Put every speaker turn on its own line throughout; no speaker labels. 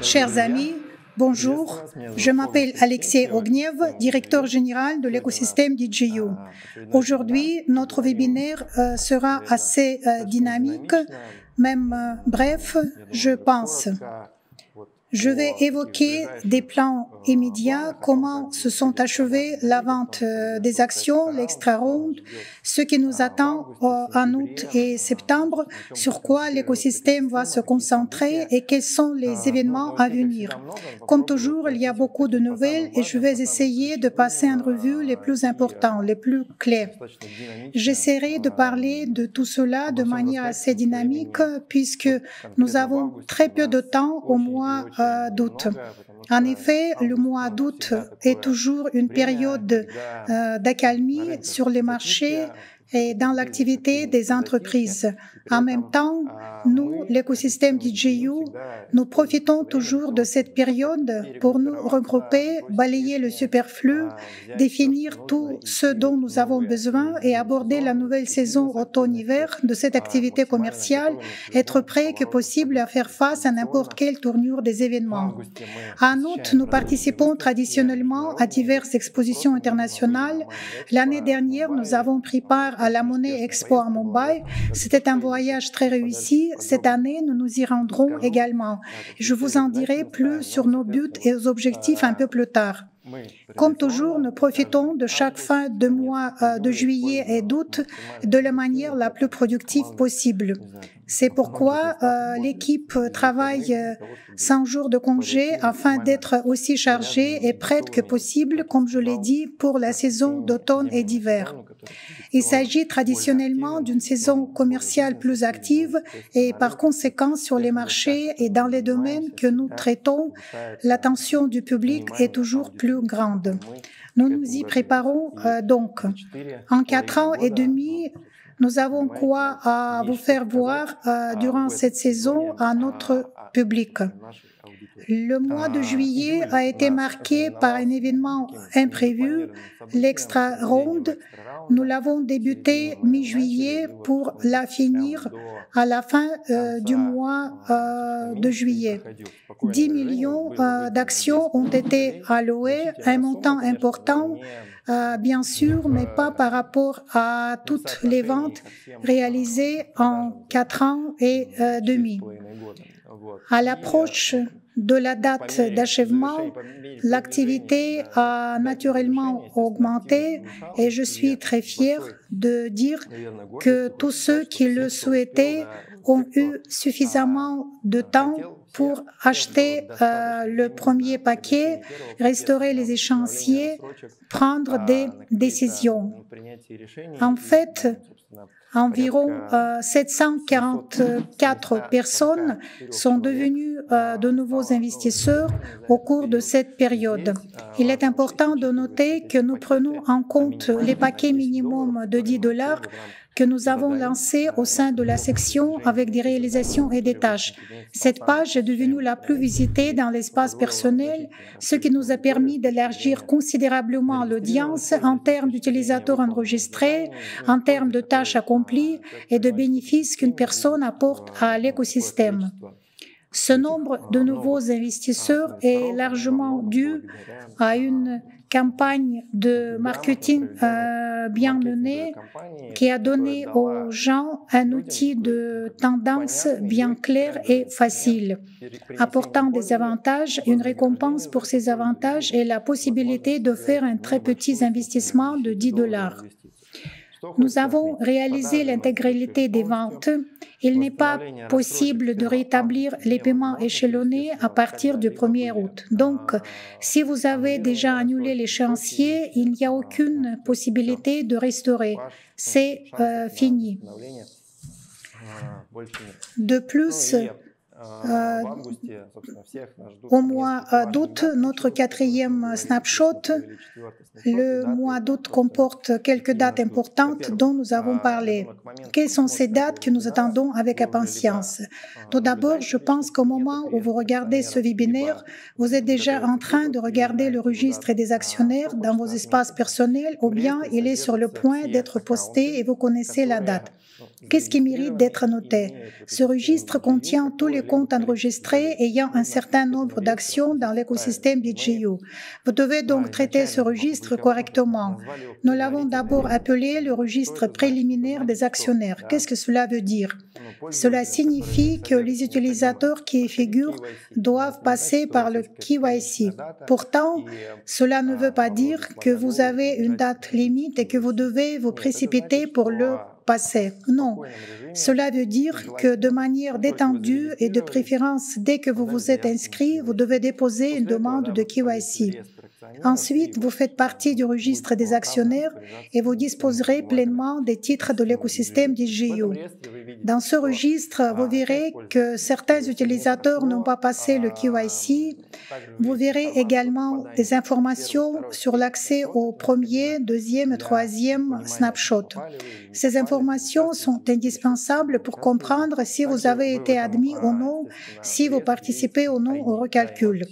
Chers amis, bonjour, je m'appelle Alexei Ognev, directeur général de l'écosystème DJU. Aujourd'hui, notre webinaire sera assez dynamique, même bref, je pense. Je vais évoquer des plans immédiats, comment se sont achevées la vente des actions, l'extra round, ce qui nous attend en août et septembre, sur quoi l'écosystème va se concentrer et quels sont les événements à venir. Comme toujours, il y a beaucoup de nouvelles et je vais essayer de passer en revue les plus importants, les plus clés. J'essaierai de parler de tout cela de manière assez dynamique puisque nous avons très peu de temps au mois d'août. En effet, le mois d'août est toujours une période d'accalmie sur les marchés et dans l'activité des entreprises. En même temps, nous, l'écosystème DJU, nous profitons toujours de cette période pour nous regrouper, balayer le superflu, définir tout ce dont nous avons besoin et aborder la nouvelle saison automne-hiver de cette activité commerciale, être prêt que possible à faire face à n'importe quelle tournure des événements. En août, nous participons traditionnellement à diverses expositions internationales. L'année dernière, nous avons pris part à la Money Expo à Mumbai. C'était un voyage très réussi. Cette année, nous nous y rendrons également. Je vous en dirai plus sur nos buts et nos objectifs un peu plus tard. Comme toujours, nous profitons de chaque fin de mois de juillet et d'août de la manière la plus productive possible. C'est pourquoi l'équipe travaille 100 jours de congé afin d'être aussi chargée et prête que possible, comme je l'ai dit, pour la saison d'automne et d'hiver. Il s'agit traditionnellement d'une saison commerciale plus active et par conséquent sur les marchés et dans les domaines que nous traitons, l'attention du public est toujours plus grande. Nous nous y préparons donc. En 4 ans et demi, nous avons quoi à vous faire voir durant cette saison à notre public. Le mois de juillet a été marqué par un événement imprévu, l'extra round. Nous l'avons débuté mi-juillet pour la finir à la fin du mois de juillet. 10 millions d'actions ont été allouées, un montant important, bien sûr, mais pas par rapport à toutes les ventes réalisées en 4 ans et demi. À l'approche de la date d'achèvement, l'activité a naturellement augmenté et je suis très fier de dire que tous ceux qui le souhaitaient ont eu suffisamment de temps pour acheter le premier paquet, restaurer les échéanciers, prendre des décisions. En fait, environ 744 personnes sont devenues de nouveaux investisseurs au cours de cette période. Il est important de noter que nous prenons en compte les paquets minimum de $10 que nous avons lancés au sein de la section avec des réalisations et des tâches. Cette page est devenue la plus visitée dans l'espace personnel, ce qui nous a permis d'élargir considérablement l'audience en termes d'utilisateurs enregistrés, en termes de tâches accomplies et de bénéfices qu'une personne apporte à l'écosystème. Ce nombre de nouveaux investisseurs est largement dû à une campagne de marketing bien menée qui a donné aux gens un outil de tendance bien clair et facile, apportant des avantages, une récompense pour ces avantages et la possibilité de faire un très petit investissement de $10. Nous avons réalisé l'intégralité des ventes. Il n'est pas possible de rétablir les paiements échelonnés à partir du 1er août. Donc, si vous avez déjà annulé l'échéancier, il n'y a aucune possibilité de restaurer. C'est fini. De plus, au mois d'août, notre 4e snapshot, le mois d'août comporte quelques dates importantes dont nous avons parlé. Quelles sont ces dates que nous attendons avec impatience? Tout d'abord, je pense qu'au moment où vous regardez ce webinaire, vous êtes déjà en train de regarder le registre des actionnaires dans vos espaces personnels ou bien il est sur le point d'être posté et vous connaissez la date. Qu'est-ce qui mérite d'être noté? Ce registre contient tous les comptes enregistrés ayant un certain nombre d'actions dans l'écosystème DJU. Vous devez donc traiter ce registre correctement. Nous l'avons d'abord appelé le registre préliminaire des actionnaires. Qu'est-ce que cela veut dire? Cela signifie que les utilisateurs qui y figurent doivent passer par le KYC. Pourtant, cela ne veut pas dire que vous avez une date limite et que vous devez vous précipiter pour le passer. Non, cela veut dire que de manière détendue et de préférence, dès que vous vous êtes inscrit, vous devez déposer une demande de KYC. Ensuite, vous faites partie du registre des actionnaires et vous disposerez pleinement des titres de l'écosystème DJU. Dans ce registre, vous verrez que certains utilisateurs n'ont pas passé le KYC. Vous verrez également des informations sur l'accès au premier, deuxième et troisième snapshot. Ces informations sont indispensables pour comprendre si vous avez été admis ou non, si vous participez ou non au recalcul.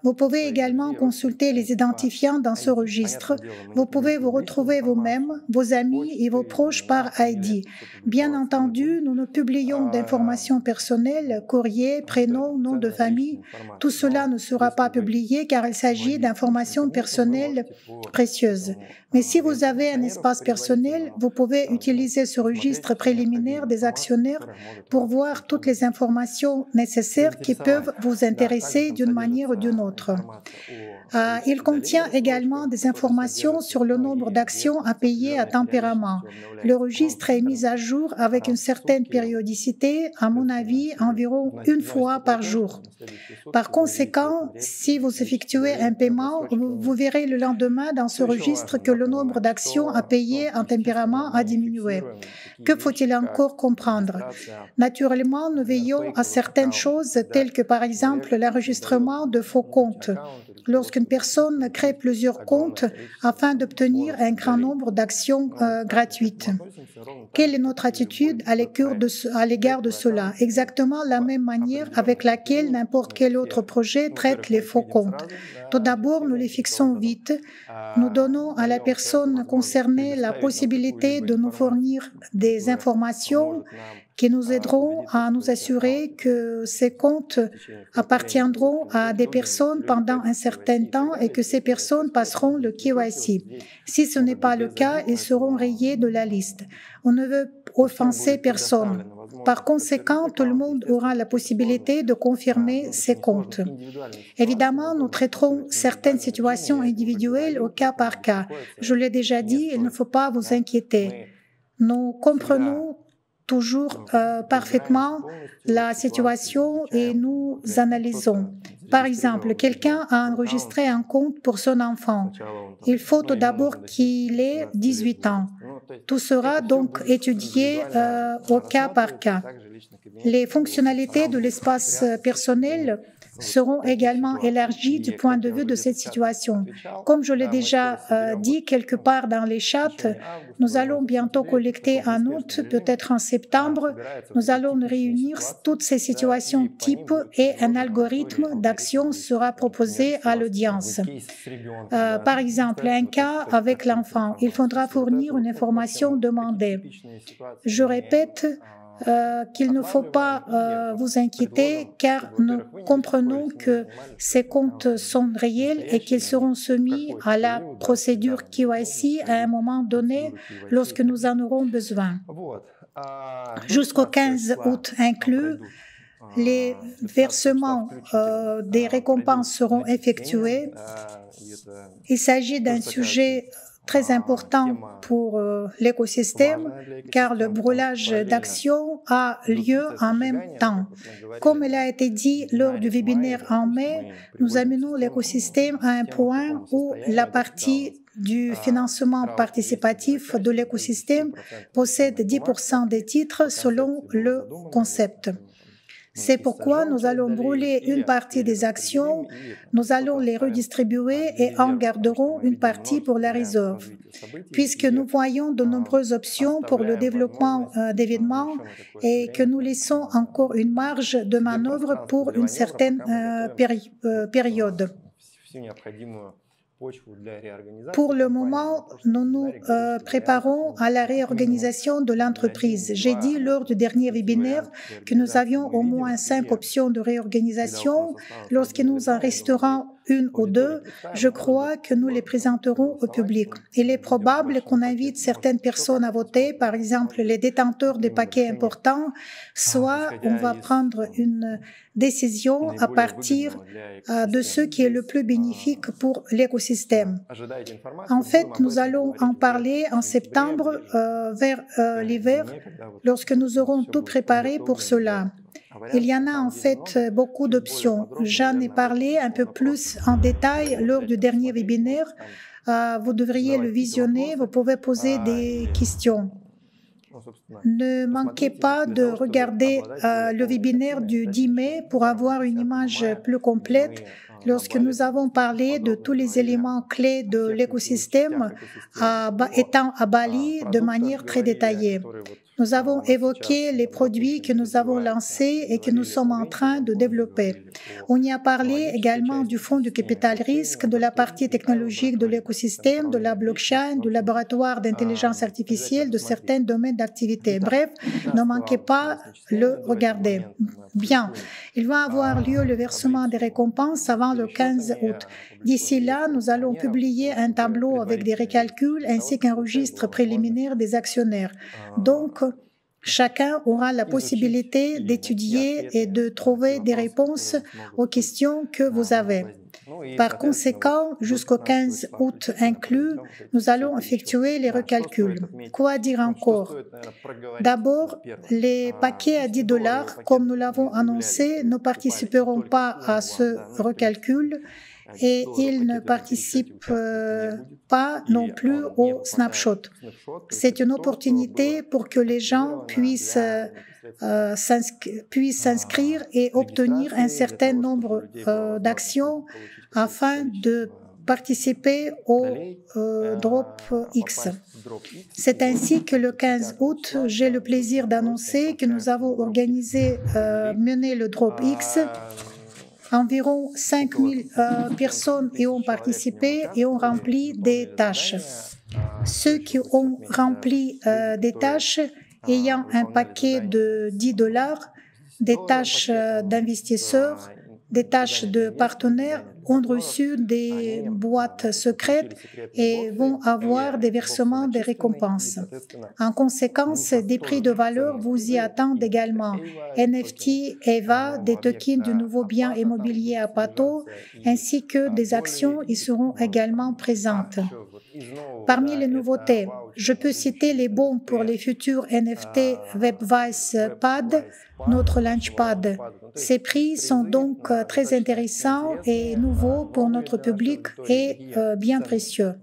Vous pouvez également consulter les identifiants dans ce registre. Vous pouvez vous retrouver vous-même, vos amis et vos proches par ID. Bien entendu, nous ne publions d'informations personnelles, courrier, prénom, nom de famille. Tout cela ne sera pas publié car il s'agit d'informations personnelles précieuses. Mais si vous avez un espace personnel, vous pouvez utiliser ce registre préliminaire des actionnaires pour voir toutes les informations nécessaires qui peuvent vous intéresser d'une manière ou d'une autre. Il contient également des informations sur le nombre d'actions à payer à tempérament. Le registre est mis à jour avec une certaine périodicité, à mon avis, environ une fois par jour. Par conséquent, si vous effectuez un paiement, vous verrez le lendemain dans ce registre que le nombre d'actions à payer en tempérament a diminué. Que faut-il encore comprendre? Naturellement, nous veillons à certaines choses telles que par exemple l'enregistrement de faux comptes. Lorsqu'une personne crée plusieurs comptes afin d'obtenir un grand nombre d'actions gratuites. Quelle est notre attitude à l'égard de cela? Exactement la même manière avec laquelle n'importe quel autre projet traite les faux comptes. Tout d'abord, nous les fixons vite. Nous donnons à la personne concernée la possibilité de nous fournir des informations qui nous aideront à nous assurer que ces comptes appartiendront à des personnes pendant un certain temps et que ces personnes passeront le KYC. Si ce n'est pas le cas, ils seront rayés de la liste. On ne veut offenser personne. Par conséquent, tout le monde aura la possibilité de confirmer ses comptes. Évidemment, nous traiterons certaines situations individuelles au cas par cas. Je l'ai déjà dit, il ne faut pas vous inquiéter. Nous comprenons toujours parfaitement la situation et nous analysons. Par exemple, quelqu'un a enregistré un compte pour son enfant. Il faut tout d'abord qu'il ait 18 ans. Tout sera donc étudié au cas par cas. Les fonctionnalités de l'espace personnel seront également élargies du point de vue de cette situation. Comme je l'ai déjà dit quelque part dans les chats, nous allons bientôt collecter en août, peut-être en septembre, nous allons réunir toutes ces situations types et un algorithme d'action sera proposé à l'audience. Par exemple, un cas avec l'enfant, il faudra fournir une information demandée. Je répète, qu'il ne faut pas vous inquiéter car nous comprenons que ces comptes sont réels et qu'ils seront soumis à la procédure KYC à un moment donné lorsque nous en aurons besoin. Jusqu'au 15 août inclus, les versements des récompenses seront effectués. Il s'agit d'un sujet très important pour l'écosystème car le brûlage d'actions a lieu en même temps. Comme il a été dit lors du webinaire en mai, nous amenons l'écosystème à un point où la partie du financement participatif de l'écosystème possède 10% des titres selon le concept. C'est pourquoi nous allons brûler une partie des actions, nous allons les redistribuer et en garderons une partie pour la réserve. Puisque nous voyons de nombreuses options pour le développement d'événements et que nous laissons encore une marge de manœuvre pour une certaine période. Pour le moment, nous nous préparons à la réorganisation de l'entreprise. J'ai dit lors du dernier webinaire que nous avions au moins 5 options de réorganisation. Lorsque nous en resterons une ou deux, je crois que nous les présenterons au public. Il est probable qu'on invite certaines personnes à voter, par exemple les détenteurs des paquets importants, soit on va prendre une décision à partir de ce qui est le plus bénéfique pour l'écosystème. En fait, nous allons en parler en septembre vers l'hiver, lorsque nous aurons tout préparé pour cela. Il y en a en fait beaucoup d'options. J'en ai parlé un peu plus en détail lors du dernier webinaire. Vous devriez le visionner, vous pouvez poser des questions. Ne manquez pas de regarder le webinaire du 10 mai pour avoir une image plus complète lorsque nous avons parlé de tous les éléments clés de l'écosystème étant à Bali de manière très détaillée. Nous avons évoqué les produits que nous avons lancés et que nous sommes en train de développer. On y a parlé également du fonds du capital risque, de la partie technologique de l'écosystème, de la blockchain, du laboratoire d'intelligence artificielle, de certains domaines d'activité. Bref, ne manquez pas le regarder. Bien, il va avoir lieu le versement des récompenses avant le 15 août. D'ici là, nous allons publier un tableau avec des recalculs ainsi qu'un registre préliminaire des actionnaires. Donc, chacun aura la possibilité d'étudier et de trouver des réponses aux questions que vous avez. Par conséquent, jusqu'au 15 août inclus, nous allons effectuer les recalculs. Quoi dire encore? D'abord, les paquets à 10 $, comme nous l'avons annoncé, ne participeront pas à ce recalcul et ils ne participent pas non plus au snapshot. C'est une opportunité pour que les gens puissent s'inscrire et obtenir un certain nombre d'actions afin de participer au DropX. C'est ainsi que le 15 août, j'ai le plaisir d'annoncer que nous avons mené le DropX. Environ 5000 personnes y ont participé et ont rempli des tâches. Ceux qui ont rempli des tâches ayant un paquet de 10 $, des tâches d'investisseurs, des tâches de partenaires ont reçu des boîtes secrètes et vont avoir des versements des récompenses. En conséquence, des prix de valeur vous y attendent également. NFT, EVA, des tokens du nouveau bien immobilier à Pato, ainsi que des actions y seront également présentes. Parmi les nouveautés, je peux citer les bons pour les futurs NFT WebVice Pad, notre Launchpad. Ces prix sont donc très intéressants et nouveaux pour notre public et bien précieux.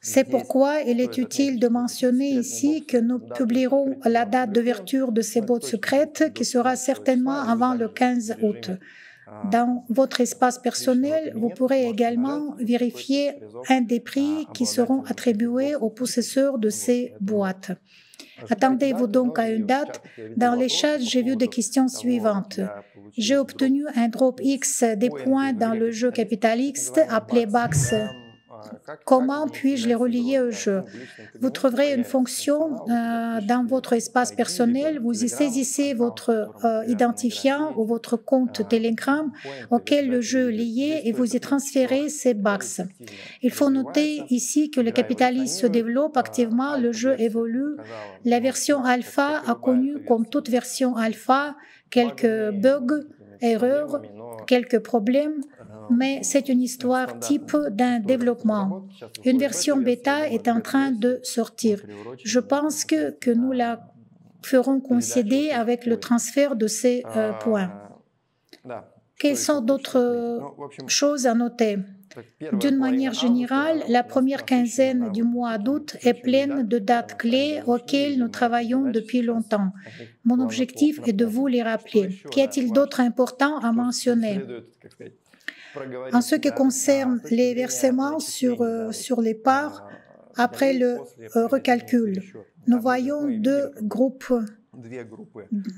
C'est pourquoi il est utile de mentionner ici que nous publierons la date d'ouverture de ces boîtes secrètes qui sera certainement avant le 15 août. Dans votre espace personnel, vous pourrez également vérifier un des prix qui seront attribués aux possesseurs de ces boîtes. Attendez-vous donc à une date. Dans les chats, j'ai vu des questions suivantes. J'ai obtenu un DropX des points dans le jeu Capital X appelé Bax. Comment puis-je les relier au jeu? Vous trouverez une fonction dans votre espace personnel, vous y saisissez votre identifiant ou votre compte Telegram auquel le jeu est lié et vous y transférez ces Bax. Il faut noter ici que le capitalisme se développe activement, le jeu évolue. La version alpha a connu, comme toute version alpha, quelques bugs, erreurs, quelques problèmes, mais c'est une histoire type d'un développement. Une version bêta est en train de sortir. Je pense que nous la ferons coïncider avec le transfert de ces points. Quelles sont d'autres choses à noter? D'une manière générale, la première quinzaine du mois d'août est pleine de dates clés auxquelles nous travaillons depuis longtemps. Mon objectif est de vous les rappeler. Qu'y a-t-il d'autre important à mentionner? En ce qui concerne les versements sur les parts, après le recalcul, nous voyons deux groupes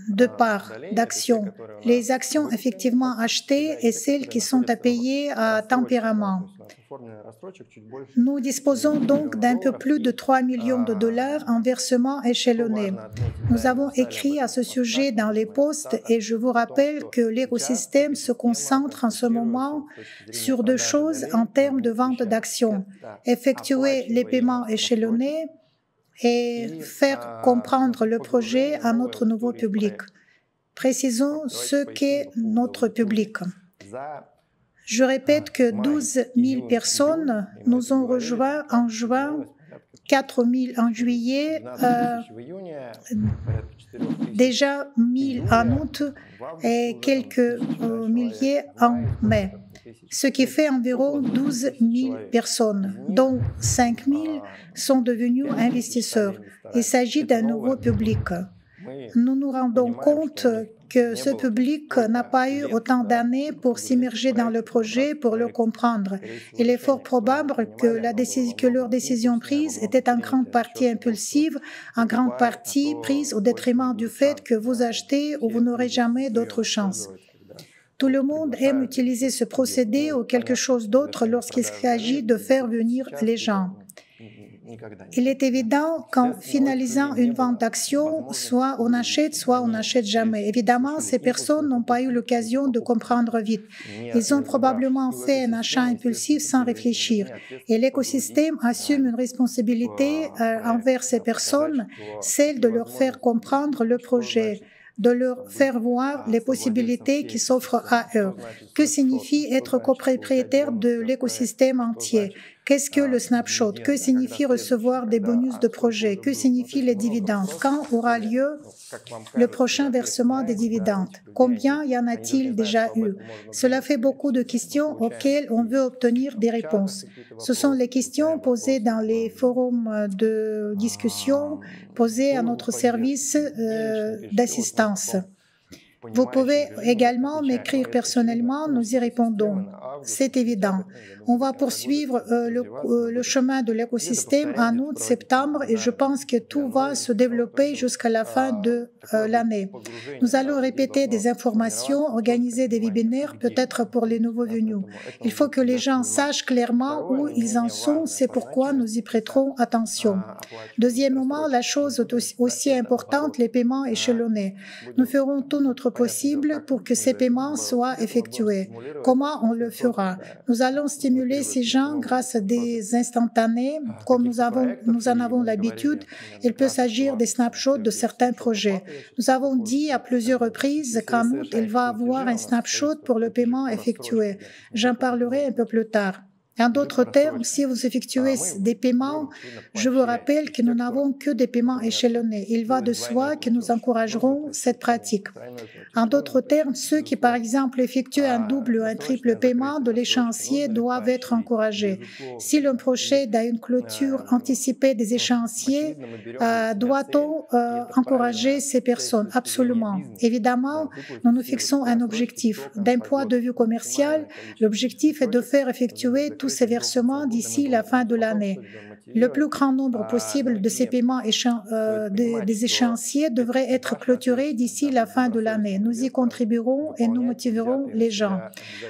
deux parts d'actions, les actions effectivement achetées et celles qui sont à payer à tempérament. Nous disposons donc d'un peu plus de 3 millions de dollars en versements échelonnés. Nous avons écrit à ce sujet dans les posts et je vous rappelle que l'écosystème se concentre en ce moment sur deux choses en termes de vente d'actions: effectuer les paiements échelonnés et faire comprendre le projet à notre nouveau public. Précisons ce qu'est notre public. Je répète que 12 000 personnes nous ont rejoints en juin, 4 000 en juillet, déjà 1 000 en août et quelques milliers en mai, ce qui fait environ 12 000 personnes, dont 5 000 sont devenus investisseurs. Il s'agit d'un nouveau public. Nous nous rendons compte que ce public n'a pas eu autant d'années pour s'immerger dans le projet, pour le comprendre. Il est fort probable que leur décision prise était en grande partie impulsive, en grande partie prise au détriment du fait que vous achetez ou vous n'aurez jamais d'autre chance. Tout le monde aime utiliser ce procédé ou quelque chose d'autre lorsqu'il s'agit de faire venir les gens. Il est évident qu'en finalisant une vente d'actions, soit on n'achète jamais. Évidemment, ces personnes n'ont pas eu l'occasion de comprendre vite. Ils ont probablement fait un achat impulsif sans réfléchir. Et l'écosystème assume une responsabilité envers ces personnes, celle de leur faire comprendre le projet, de leur faire voir les possibilités qui s'offrent à eux. Que signifie être copropriétaire de l'écosystème entier? Qu'est-ce que le snapshot? Que signifie recevoir des bonus de projet? Que signifient les dividendes? Quand aura lieu le prochain versement des dividendes? Combien y en a-t-il déjà eu? Cela fait beaucoup de questions auxquelles on veut obtenir des réponses. Ce sont les questions posées dans les forums de discussion, posées à notre service d'assistance. Vous pouvez également m'écrire personnellement, nous y répondons. C'est évident. On va poursuivre le chemin de l'écosystème en août, septembre et je pense que tout va se développer jusqu'à la fin de l'année. Nous allons répéter des informations, organiser des webinaires, peut-être pour les nouveaux venus. Il faut que les gens sachent clairement où ils en sont, c'est pourquoi nous y prêterons attention. Deuxièmement, la chose aussi importante, les paiements échelonnés. Nous ferons tout notre possible pour que ces paiements soient effectués. Comment on le fera? Nous allons stimuler ces gens grâce à des instantanés, comme nous en avons l'habitude. Il peut s'agir des snapshots de certains projets. Nous avons dit à plusieurs reprises qu'en août, il va avoir un snapshot pour le paiement effectué. J'en parlerai un peu plus tard. En d'autres termes, si vous effectuez des paiements, je vous rappelle que nous n'avons que des paiements échelonnés. Il va de soi que nous encouragerons cette pratique. En d'autres termes, ceux qui, par exemple, effectuent un double ou un triple paiement de l'échéancier doivent être encouragés. Si le projet a une clôture anticipée des échéanciers, doit-on encourager ces personnes? Absolument. Évidemment, nous nous fixons un objectif. D'un point de vue commercial, l'objectif est de faire effectuer tous ces versements d'ici la fin de l'année. Le plus grand nombre possible de ces paiements des échéanciers devrait être clôturé d'ici la fin de l'année. Nous y contribuerons et nous motiverons les gens.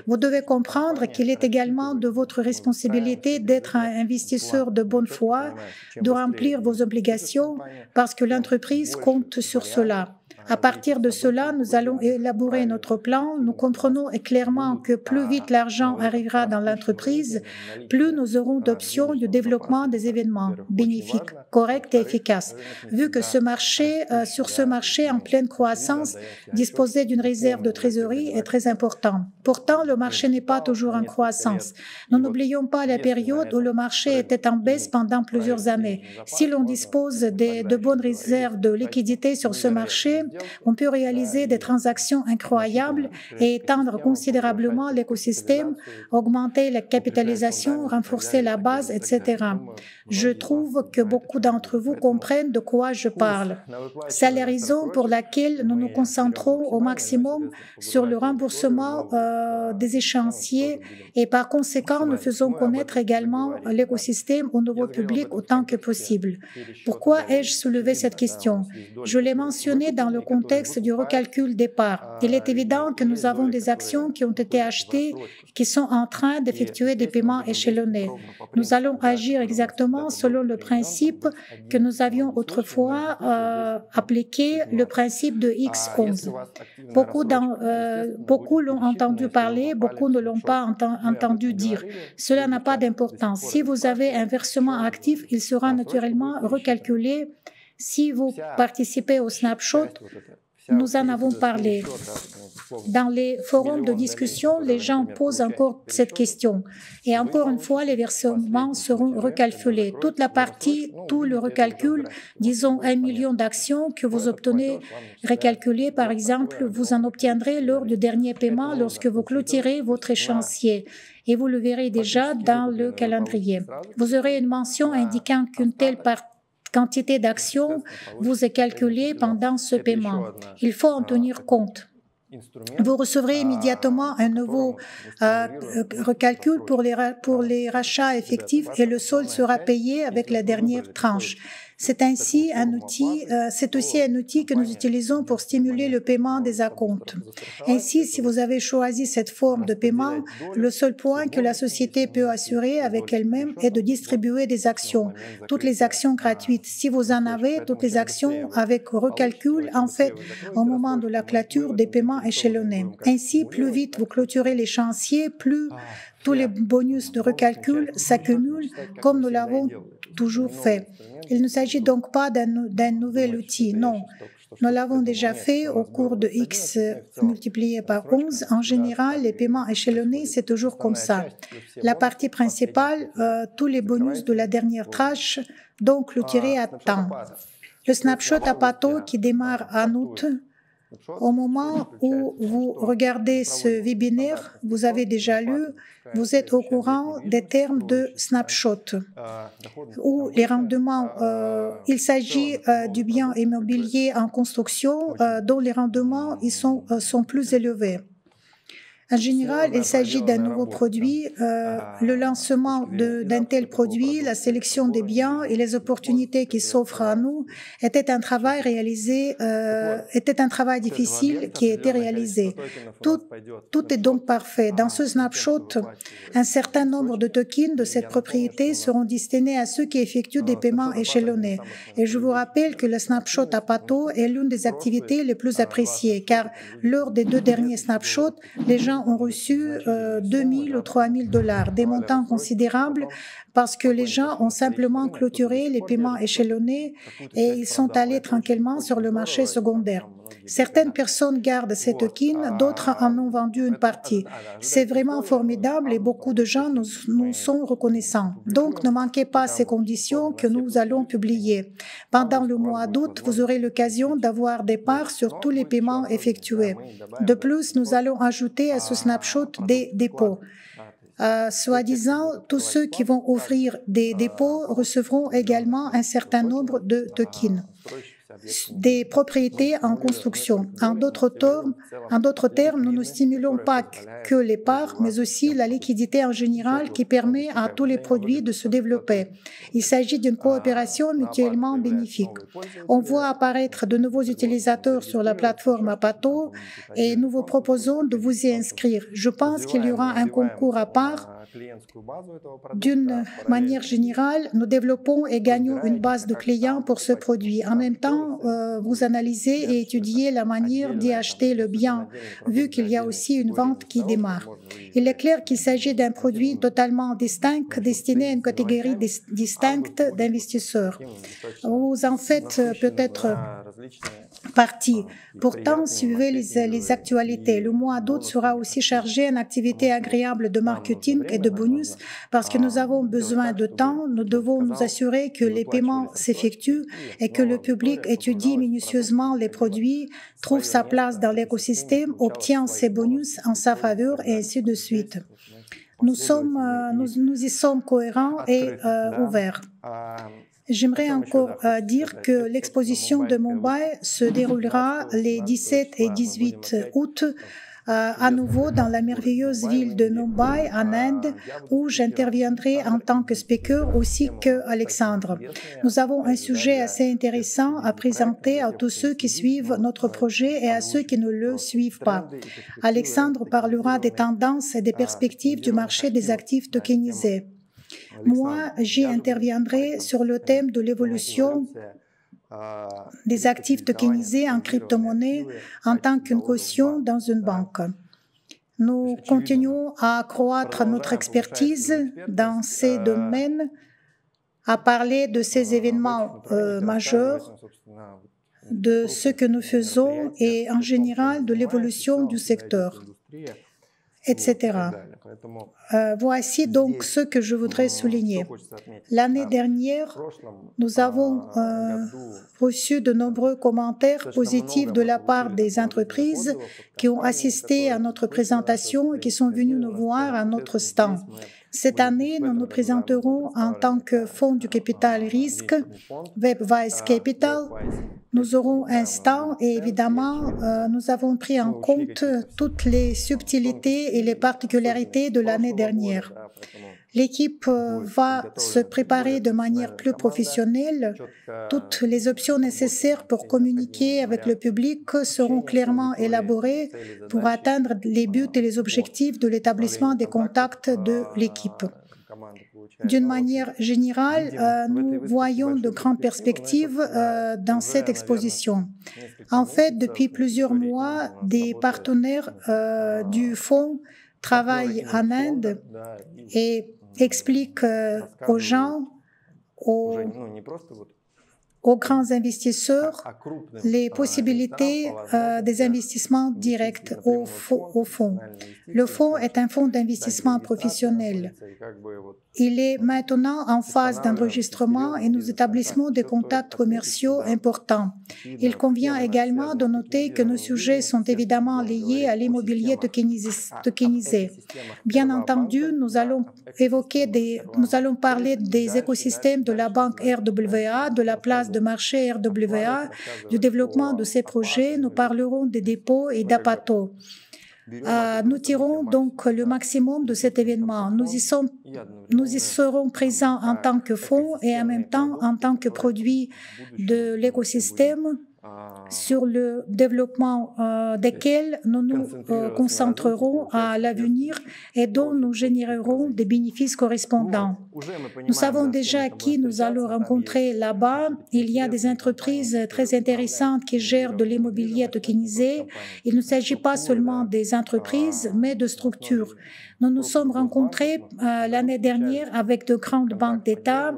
Vous devez comprendre qu'il est également de votre responsabilité d'être un investisseur de bonne foi, de remplir vos obligations parce que l'entreprise compte sur cela. À partir de cela, nous allons élaborer notre plan. Nous comprenons clairement que plus vite l'argent arrivera dans l'entreprise, plus nous aurons d'options de développement des événements bénéfiques, corrects et efficaces. Vu que sur ce marché en pleine croissance, disposer d'une réserve de trésorerie est très important. Pourtant, le marché n'est pas toujours en croissance. Nous n'oublions pas la période où le marché était en baisse pendant plusieurs années. Si l'on dispose de bonnes réserves de liquidités sur ce marché, on peut réaliser des transactions incroyables et étendre considérablement l'écosystème, augmenter la capitalisation, renforcer la base, etc. Je trouve que beaucoup beaucoup d'entre vous comprennent de quoi je parle. C'est la raison pour laquelle nous nous concentrons au maximum sur le remboursement des échéanciers et par conséquent, nous faisons connaître également l'écosystème au nouveau public autant que possible. Pourquoi ai-je soulevé cette question? Je l'ai mentionné dans le contexte du recalcul des parts. Il est évident que nous avons des actions qui ont été achetées et qui sont en train d'effectuer des paiements échelonnés. Nous allons agir exactement selon le principe que nous avions autrefois appliqué, le principe de X11. Beaucoup l'ont entendu parler, beaucoup ne l'ont pas entendu dire. Cela n'a pas d'importance. Si vous avez un versement actif, il sera naturellement recalculé. Si vous participez au snapshot, nous en avons parlé. Dans les forums de discussion, les gens posent encore cette question. Et encore une fois, les versements seront recalculés. Toute la partie, tout le recalcul, disons 1 million d'actions que vous obtenez recalculées, par exemple, vous en obtiendrez lors du dernier paiement lorsque vous clôturez votre échéancier. Et vous le verrez déjà dans le calendrier. Vous aurez une mention indiquant qu'une telle quantité d'actions vous est calculée pendant ce paiement. Il faut en tenir compte. Vous recevrez immédiatement un nouveau recalcul pour les rachats effectifs et le solde sera payé avec la dernière tranche. C'est aussi un outil que nous utilisons pour stimuler le paiement des acomptes. Ainsi, si vous avez choisi cette forme de paiement, le seul point que la société peut assurer avec elle-même est de distribuer des actions, toutes les actions gratuites. Si vous en avez, toutes les actions avec recalcul, en fait, au moment de la clôture des paiements échelonnés. Ainsi, plus vite vous clôturez l'échéancier, plus tous les bonus de recalcul s'accumulent comme nous l'avons toujours fait. Il ne s'agit donc pas d'un nouvel outil, non. Nous l'avons déjà fait au cours de X multiplié par 11. En général, les paiements échelonnés, c'est toujours comme ça. La partie principale, tous les bonus de la dernière tranche, donc clôturés à temps. Le snapshot Apato qui démarre en août. Au moment où vous regardez ce webinaire, vous avez déjà lu, vous êtes au courant des termes de snapshot, où les rendements, il s'agit du bien immobilier en construction dont les rendements sont plus élevés. En général, il s'agit d'un nouveau produit. Le lancement d'un tel produit, la sélection des biens et les opportunités qui s'offrent à nous était un travail difficile qui a été réalisé. Tout est donc parfait. Dans ce snapshot, un certain nombre de tokens de cette propriété seront destinés à ceux qui effectuent des paiements échelonnés. Et je vous rappelle que le snapshot Apato est l'une des activités les plus appréciées, car lors des 2 derniers snapshots, les gens ont reçu 2 000 ou 3 000 $, des montants considérables parce que les gens ont simplement clôturé les paiements échelonnés et ils sont allés tranquillement sur le marché secondaire. Certaines personnes gardent ces tokens, d'autres en ont vendu une partie. C'est vraiment formidable et beaucoup de gens nous sont reconnaissants. Donc, ne manquez pas ces conditions que nous allons publier. Pendant le mois d'août, vous aurez l'occasion d'avoir des parts sur tous les paiements effectués. De plus, nous allons ajouter à ce snapshot des dépôts. Soi-disant, tous ceux qui vont offrir des dépôts recevront également un certain nombre de tokens, des propriétés en construction. En d'autres termes, nous ne stimulons pas que les parts, mais aussi la liquidité en général qui permet à tous les produits de se développer. Il s'agit d'une coopération mutuellement bénéfique. On voit apparaître de nouveaux utilisateurs sur la plateforme Apato et nous vous proposons de vous y inscrire. Je pense qu'il y aura un concours à part. D'une manière générale, nous développons et gagnons une base de clients pour ce produit. En même temps, vous analysez et étudiez la manière d'y acheter le bien, vu qu'il y a aussi une vente qui démarre. Il est clair qu'il s'agit d'un produit totalement distinct, destiné à une catégorie distincte d'investisseurs. Vous en faites peut-être partie. Pourtant, suivez les actualités. Le mois d'août sera aussi chargé en activités agréables de marketing et de bonus parce que nous avons besoin de temps. Nous devons nous assurer que les paiements s'effectuent et que le public étudie minutieusement les produits, trouve sa place dans l'écosystème, obtient ses bonus en sa faveur et ainsi de suite. Nous y sommes cohérents et ouverts. J'aimerais encore dire que l'exposition de Mumbai se déroulera les 17 et 18 août à nouveau dans la merveilleuse ville de Mumbai, en Inde, où j'interviendrai en tant que speaker aussi que Alexandre. Nous avons un sujet assez intéressant à présenter à tous ceux qui suivent notre projet et à ceux qui ne le suivent pas. Alexandre parlera des tendances et des perspectives du marché des actifs tokenisés. Moi, j'y interviendrai sur le thème de l'évolution des actifs tokenisés en crypto-monnaie en tant qu'une caution dans une banque. Nous continuons à accroître notre expertise dans ces domaines, à parler de ces événements majeurs, de ce que nous faisons et en général de l'évolution du secteur, etc. Voici donc ce que je voudrais souligner. L'année dernière, nous avons reçu de nombreux commentaires positifs de la part des entreprises qui ont assisté à notre présentation et qui sont venus nous voir à notre stand. Cette année, nous nous présenterons en tant que fonds du capital risque, WebWise Capital. Nous aurons un stand et évidemment, nous avons pris en compte toutes les subtilités et les particularités de l'année dernière. L'équipe va se préparer de manière plus professionnelle. Toutes les options nécessaires pour communiquer avec le public seront clairement élaborées pour atteindre les buts et les objectifs de l'établissement des contacts de l'équipe. D'une manière générale, nous voyons de grandes perspectives dans cette exposition. En fait, depuis plusieurs mois, des partenaires du fonds travaillent en Inde et expliquent aux gens, aux grands investisseurs, les possibilités des investissements directs au fonds. Le fonds est un fonds d'investissement professionnel. Il est maintenant en phase d'enregistrement et nous établissons des contacts commerciaux importants. Il convient également de noter que nos sujets sont évidemment liés à l'immobilier tokenisé. Bien entendu, nous allons parler des écosystèmes de la banque RWA, de la place de marché RWA, du développement de ces projets. Nous parlerons des dépôts et d'Apato. Nous tirons donc le maximum de cet événement. Nous y serons présents en tant que fonds et en même temps en tant que produit de l'écosystème sur le développement desquels nous nous concentrerons à l'avenir et dont nous générerons des bénéfices correspondants. Nous savons déjà qui nous allons rencontrer là-bas. Il y a des entreprises très intéressantes qui gèrent de l'immobilier tokenisé. Il ne s'agit pas seulement des entreprises, mais de structures. Nous nous sommes rencontrés l'année dernière avec de grandes banques d'État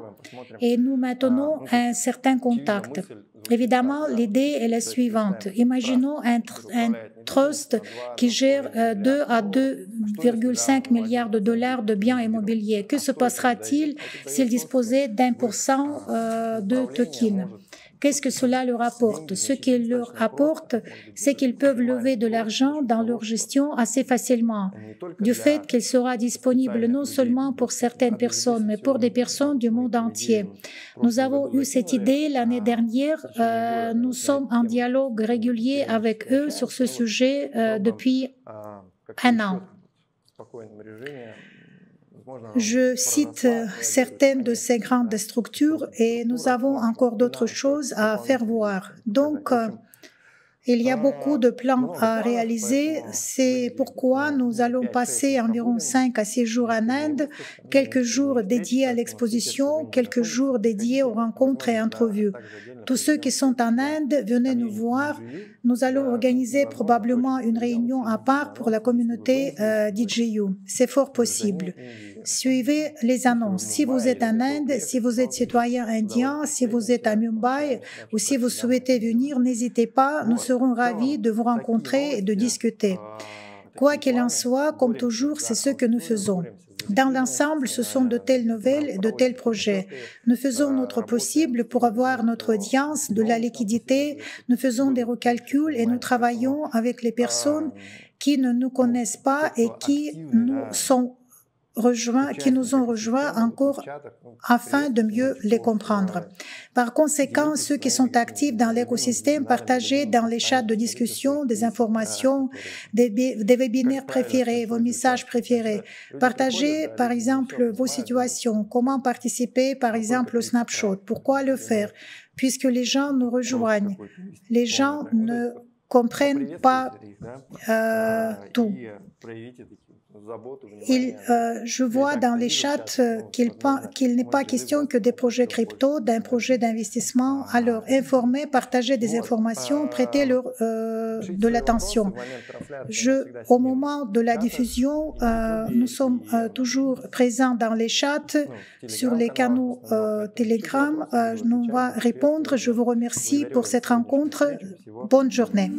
et nous maintenons un certain contact. Évidemment, l'idée est la suivante. Imaginons un trust qui gère 2 à 2,5 milliards de dollars de biens immobiliers. Que se passera-t-il s'il disposait d'1% de tokens? Qu'est-ce que cela leur apporte? Ce qu'il leur apporte, c'est qu'ils peuvent lever de l'argent dans leur gestion assez facilement, du fait qu'il sera disponible non seulement pour certaines personnes, mais pour des personnes du monde entier. Nous avons eu cette idée l'année dernière. Nous sommes en dialogue régulier avec eux sur ce sujet depuis un an. Je cite certaines de ces grandes structures et nous avons encore d'autres choses à faire voir. Donc, il y a beaucoup de plans à réaliser. C'est pourquoi nous allons passer environ 5 à 6 jours en Inde, quelques jours dédiés à l'exposition, quelques jours dédiés aux rencontres et entrevues. Tous ceux qui sont en Inde, venez nous voir. Nous allons organiser probablement une réunion à part pour la communauté DJU. C'est fort possible. Suivez les annonces. Si vous êtes en Inde, si vous êtes citoyen indien, si vous êtes à Mumbai ou si vous souhaitez venir, n'hésitez pas. Nous serons ravis de vous rencontrer et de discuter. Quoi qu'il en soit, comme toujours, c'est ce que nous faisons. Dans l'ensemble, ce sont de telles nouvelles et de tels projets. Nous faisons notre possible pour avoir notre audience, de la liquidité, nous faisons des recalculs et nous travaillons avec les personnes qui ne nous connaissent pas et qui nous sont qui nous ont rejoints encore afin de mieux les comprendre. Par conséquent, ceux qui sont actifs dans l'écosystème, partagez dans les chats de discussion des informations, des webinaires préférés, vos messages préférés. Partagez, par exemple, vos situations. Comment participer, par exemple, au snapshot? Pourquoi le faire? Puisque les gens nous rejoignent. Les gens ne comprennent pas tout. Je vois dans les chats qu'il n'est pas question que des projets crypto, d'un projet d'investissement. Alors, informez, partagez des informations, prêtez-leur de l'attention. Au moment de la diffusion, nous sommes toujours présents dans les chats, sur les canaux Telegram. Nous allons répondre. Je vous remercie pour cette rencontre. Bonne journée.